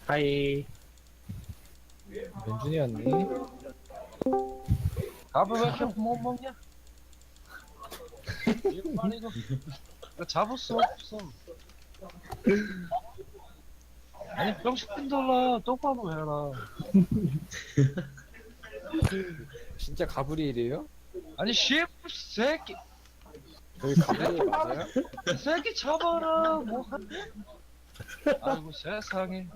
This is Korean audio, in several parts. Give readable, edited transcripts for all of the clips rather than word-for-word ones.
하이. 연준이었니? 밥을 왜 이렇게 못 먹냐? 이거 아니고. 나 잡을 수 없어. 아니 병신 돌라 똑바로 해라. 진짜 가브리엘이에요? 아니 씨 새끼 여기 가브리엘 맞아요? 새끼 잡아라 뭐 하냐? 아이고 세상에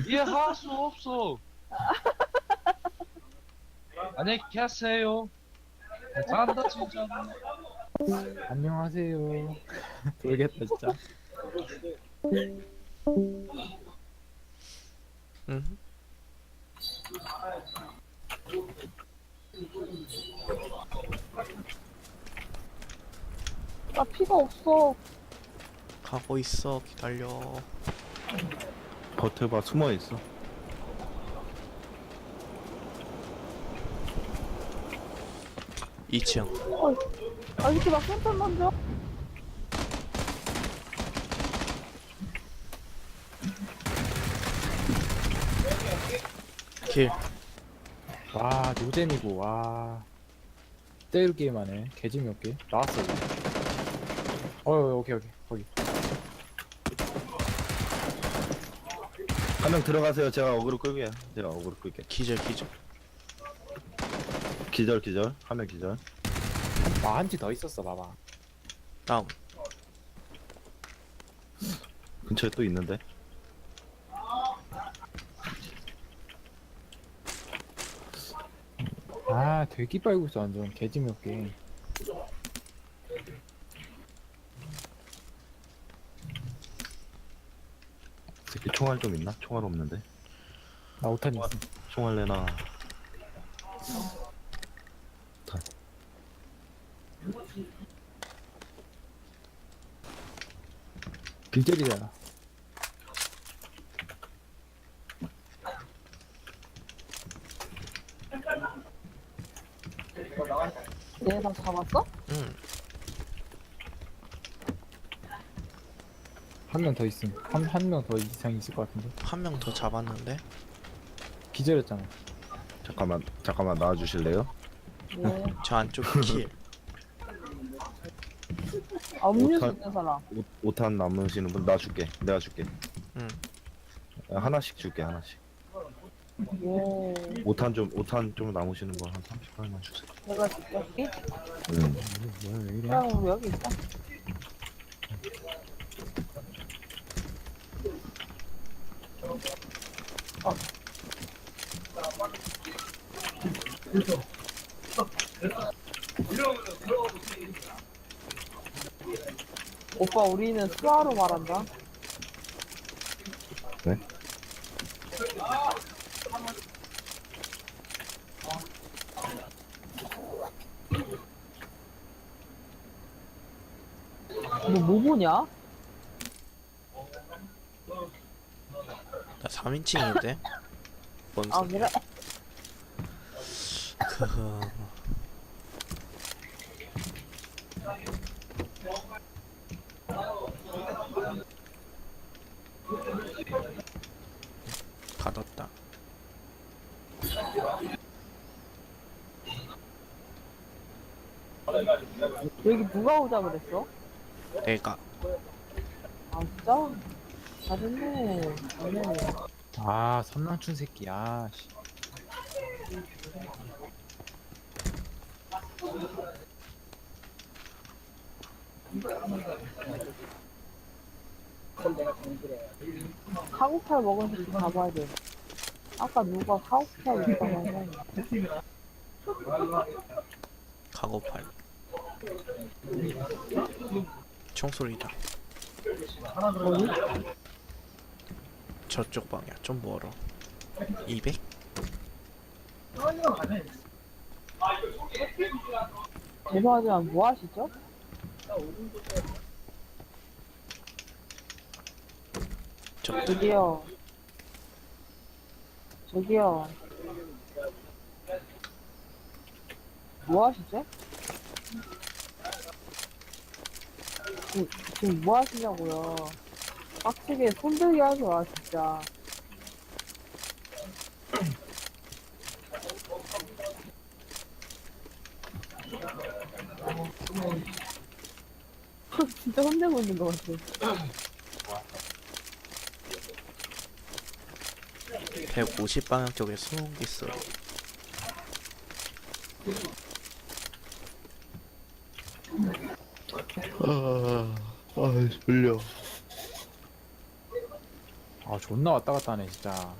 이해할 수 없어. 안녕히 계세요. 잘한다 진짜. 안녕하세요. 돌겠다 진짜. 응? 나 피가 없어. 가고 있어. 기다려. 버텨봐, 숨어있어. 이층 아, 이렇게 막 손톱 만져? 킬. 와 노잼이고 와. 때울 게임하네. 개재미 없게. 나왔어. 이거. 오케이 거기. 한 명 들어가세요. 제가 어그로 끌게요. 제가 어그로 끌게. 기절. 기절. 한 명 기절. 한티 더 있었어 봐봐. 다음. 근처에 또 있는데. 아 되게 빨고 있어 완전 개재미 없게. 새끼 총알 좀 있나? 총알 없는데. 나 5탄 있어. 총알 내놔. 빈절이잖아. 얘 다 잡았어? 응. 한 명 더 있음. 한 명 더 이상 있을 것 같은데. 한 명 더 잡았는데. 기절했잖아. 잠깐만 나와주실래요? 네. 저 안쪽 킬. 아, 음료수 오탄. 있는 사람. 5탄 남으시는 분 나 줄게. 내가 줄게. 응. 하나씩 줄게, 하나씩. 오. 5탄 좀 남으시는 분 한 30발만 주세요. 내가 줄게, 여기? 뭐야 왜 이래? 그냥 우리 여기 있다. 오빠, 우리는 수화로 말한다. 네? 너 뭐 보냐? 나 3인칭인데. 뭔 아, 소리야? 그래? 크흐. 가뒀다. 여기 누가 오자 그랬어? 내가. 아, 진짜? 잘했네. 잘했네. 아 선랑춘 새끼야. 씨. 카구팔 먹은 새끼 잡아야 돼. 아까 누가 카구팔 있다고 하냐? 가고팔. 총소리다. 어디? 저쪽 방향 좀 멀어. 200? 죄송하지만 뭐 하시죠? 저기요. 저기요. 뭐 하시죠? 지금 뭐 하시냐고요. 빡치게 손들게 하지 마, 진짜. 진짜 혼내고 있는 것 같아. 150방향 쪽에 소음기 소리. 졸려. 아 존나 왔다 갔다 하네 진짜.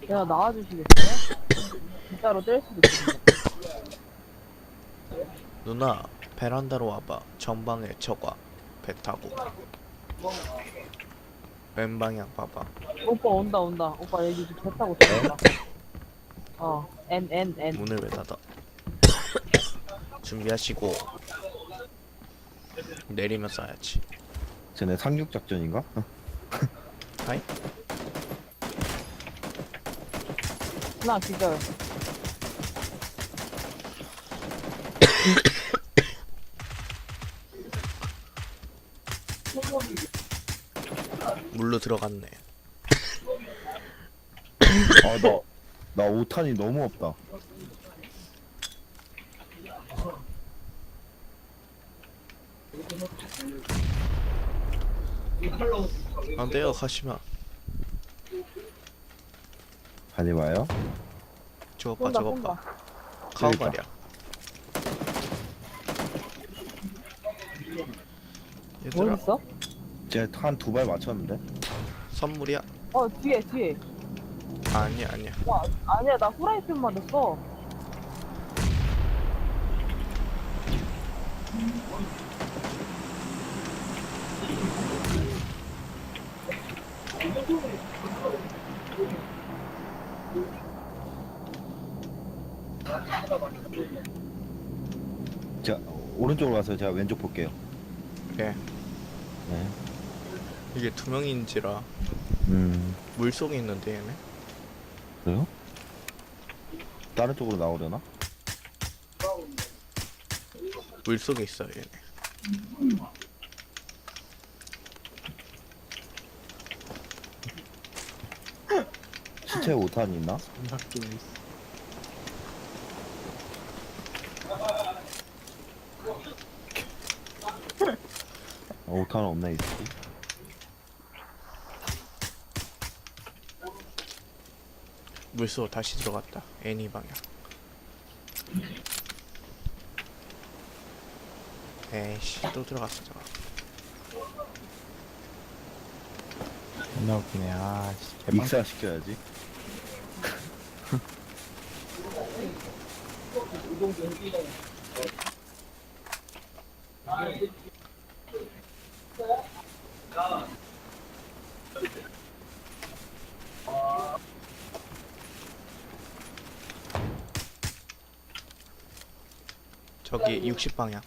내가 나와주시겠어요? 진짜로 뗄 수도 있거든요. 누나 베란다로 와봐. 전방에 적와 배 타고. 왼방향 봐봐. 오빠 온다. 오빠 여기 배 타고 들어가. N. 문을 왜 닫아? 준비하시고 내리면 쏴야지. 쟤네 상륙 작전인가? 하이. 나 기절. 물로 들어갔네. 나 5탄이 너무 없다. 안 돼요, 가시마. 가지 마요. 저거 봐, 쏜다, 저거 쏜다. 봐. 카우발이야. 뭐 얘들아, 있어? 쟤 한 2발 맞췄는데? 선물이야? 뒤에. 아니야. 아니야, 나 후라이팬 맞았어. 자, 오른쪽으로 가서 제가 왼쪽 볼게요. 예. 네. 이게 두 명인지라 물 속에 있는데 얘네. 그래요? 다른 쪽으로 나오려나? 물 속에 있어요 얘네. 시체 5탄 있나? 존나 웃기네. 어, 5탄 없네, 있지. 물속 다시 들어갔다. 애니 방향. 에이씨, 또 들어갔어 저거. 존나 웃기네. 아 씨. 개빵. 익사 시켜야지. 저기 60방향.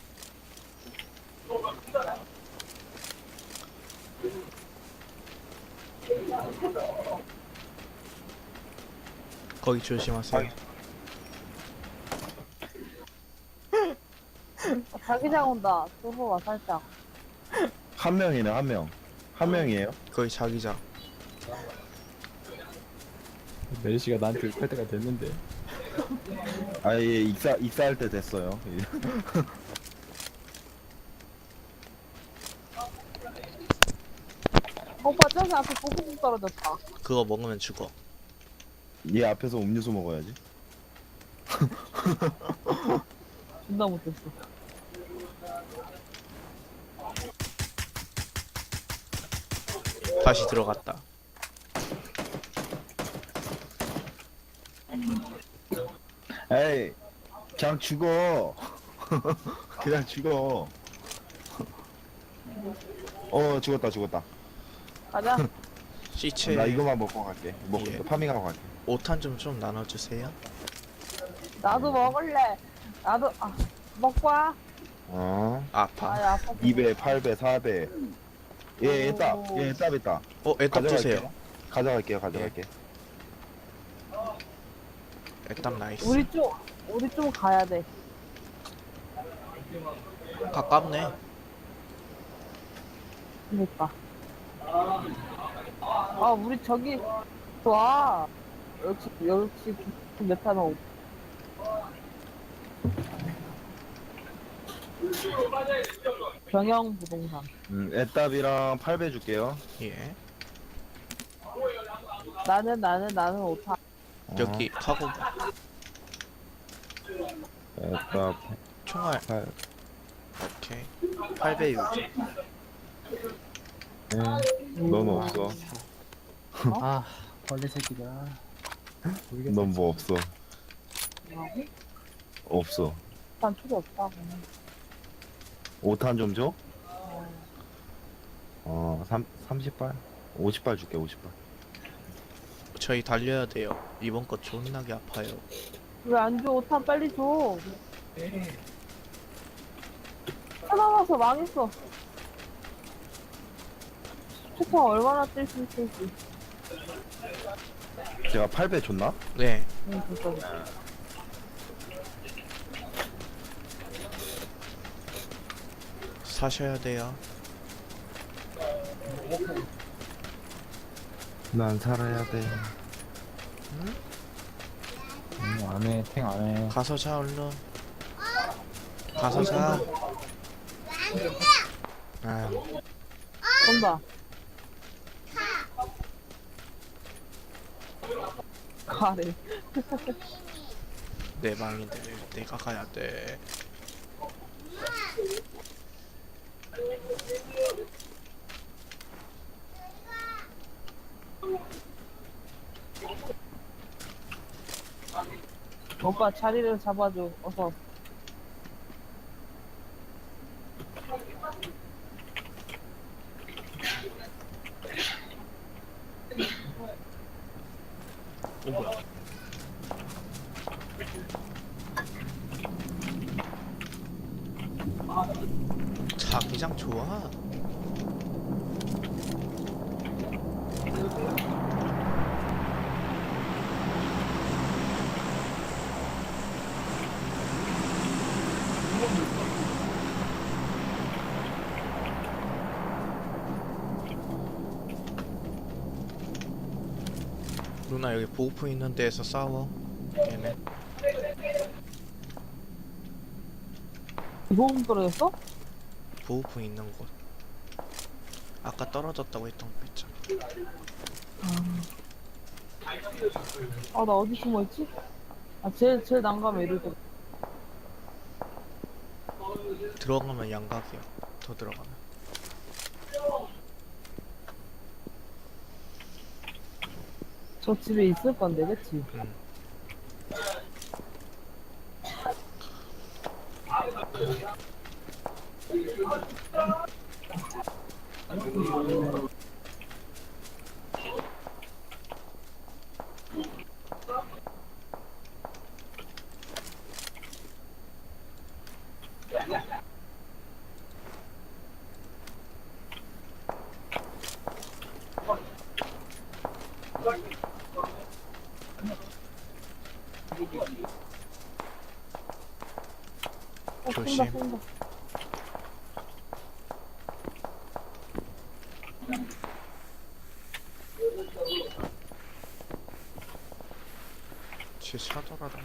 거기 조심하세요. 자기장 온다. 쏘봐, 살짝. 한 명이네, 한 명. 한 명이에요? 거기 자기장. 메리시가 나한테 욕할 때가 됐는데. 아, 예, 익사할 때 됐어요. 오빠 저기 앞에 보급품 떨어졌다. 그거 먹으면 죽어. 얘 앞에서 음료수 먹어야지. 존나 못했어. 다시 들어갔다. 에이, 그냥 죽어. 그냥 죽어. 죽었다. 가자. 시체 나 이거만 먹고 갈게. 예. 파밍하고 갈게. 5탄 좀 나눠주세요. 나도 먹을래. 나도, 먹고 와. 아파. 아야 아파. 2배, 8배, 4배. 얘 애답, 얘 애답 있다. 애답 주세요. 가져갈게요. 애답 나이스. 우리 좀 가야 돼. 가깝네. 그니까. 아 우리 저기 와. 역시 메타노. 경영 부동산. 애답이랑 8배 줄게요. 예. 나는 오타. 여기 카고 애답 총알. 8. 오케이. 8배 유지. 넌 없어. 아, 벌레 새끼가. 모르겠어. 넌 뭐 없어. 없어. 일단 필요 없다고. 5탄 좀 줘? 30발? 50발 줄게, 50발. 저희 달려야 돼요. 이번 거 존나게 아파요. 왜 안 줘? 오탄 빨리 줘. 하나 와서 망했어. 초파 얼마나 뜰 수 있을지. 제가 8배 줬나? 네. 응, 진짜. 사셔야 돼요. 난 살아야 돼. 안 해, 탱 안 해. 가서 자 얼른. 가서 자. 아, 온다. 가래. 내 방인데 내가 가야 돼. 오빠 자리를 잡아줘. 어서. 뭐야? 자기장 좋아. 누나 여기 보호품 있는 데에서 싸워. 얘네. 보험 떨어졌어? 보호품 있는 곳. 아까 떨어졌다고 했던 거 있잖아. 아, 나 어디 숨어있지? 아, 제일 난감해, 이럴 때. 들어가면 양각이야. 더 들어가면. 저 집에 있을 건데, 그치? 응. 조심. 쏜다. 쟤 차돌아다니.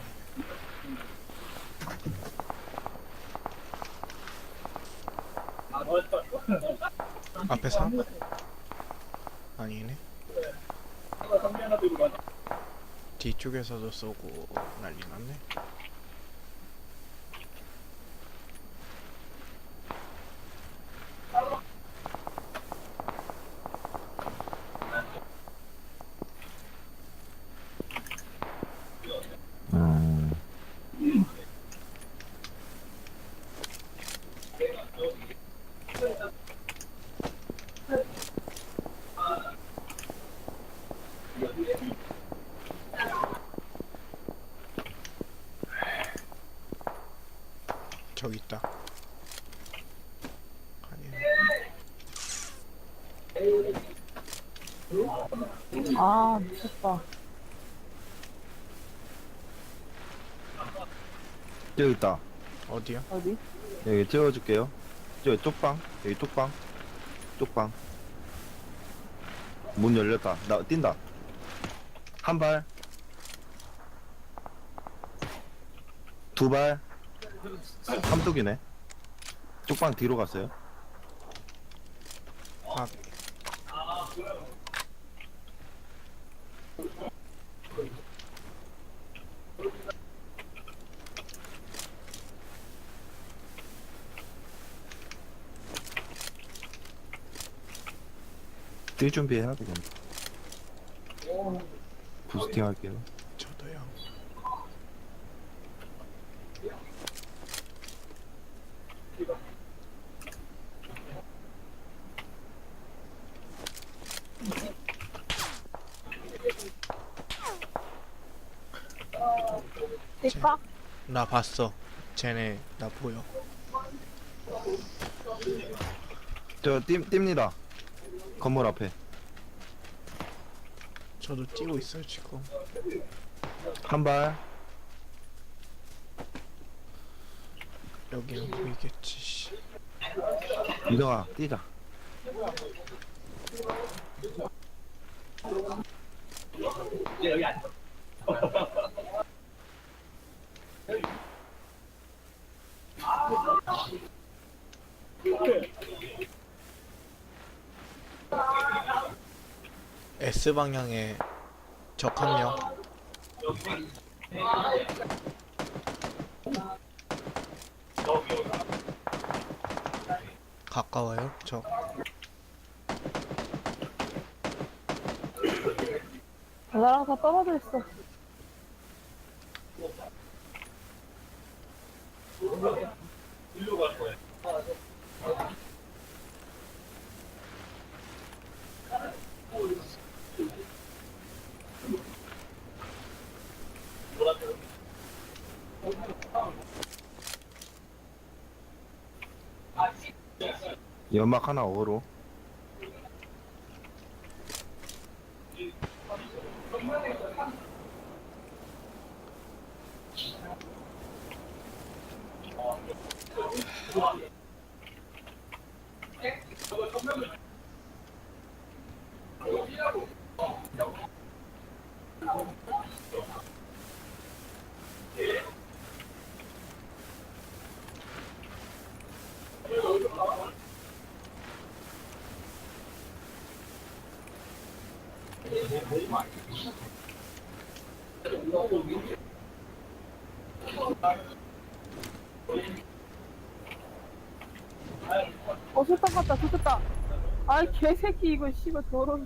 앞에 사? 아니네. 뒤쪽에서도 쏘고 난리 났네. 아, 미쳤다. 저기 있다. 어디야? 어디? 여기 찍어줄게요. 저기 쪽방. 여기 쪽방. 쪽방. 문 열렸다. 나 뛴다. 한 발. 두 발. 삼뚝이네. 쪽방 뒤로 갔어요. 아, 뛸 준비해야 되겠네. 부스팅 할게요. 저도요. 뛸까? 나 봤어. 쟤네 나 보여. 저 뜁니다. 건물 앞에. 저도 뛰고 있어요 지금. 한 발. 여기는 보이겠지. 씨. 이동아, 뛰자. S 방향에 적 한 명. 가까워요? 적. 나랑 다 떨어져 있어. 연막 하나 어로. 술탄 갔다, 좋겠다. 아이, 개새끼, 이거, 씨발, 더러워.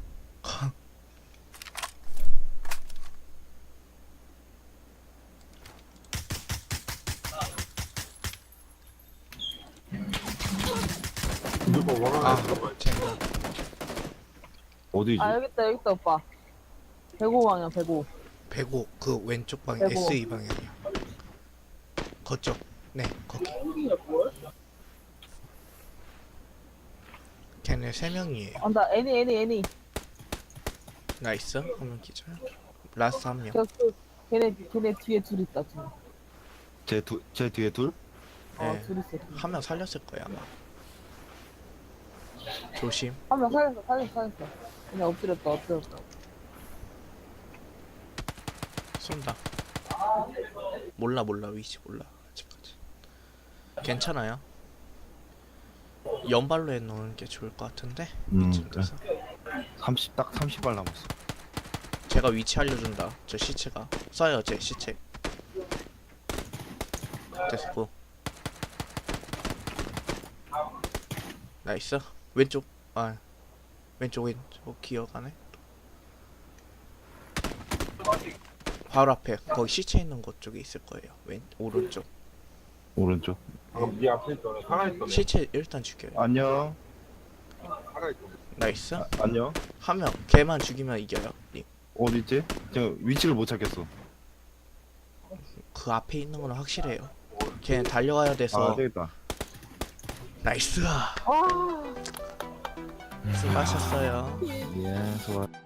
아, 쟤네. 어디지? 아, 여기 있다, 오빠. 105방향, 105. 105, 그 왼쪽 방향, 105. SE 방향이야. 거쪽. 네, 거기. 걔네 3명이에요. 아, 나, 애니. 나이스. 한 명 기절. 라스트 한 명. 걔네 뒤에 둘 있다, 지금. 제 뒤에 둘? 네. 둘 있어. 한 명 살렸을 거야, 아마. 조심. 한 명 살렸어. 그냥 엎드렸다. 쏜다. 몰라, 위치 몰라. 아직까지. 괜찮아요. 연발로 해놓는 게 좋을 것 같은데? 이쯤 돼서. 30발 남았어. 제가 위치 알려준다. 저 시체가. 쏴요, 제 시체. 됐어, 고. 나이스. 왼쪽 기어가네. 바로 앞에 거기 시체 있는 곳 쪽에 있을 거예요. 오른쪽. 오른쪽. 네 앞에 있던 살아있던 시체 일단 죽여요. 안녕. 살아있던 나이스. 안녕. 한 명 걔만 죽이면 이겨요. 님. 어디있지? 지금 위치를 못 찾겠어. 그 앞에 있는 건 확실해요. 걔는 달려가야 돼서. 아, 되겠다. 나이스. 아, 수고하셨어요. 예, 수고.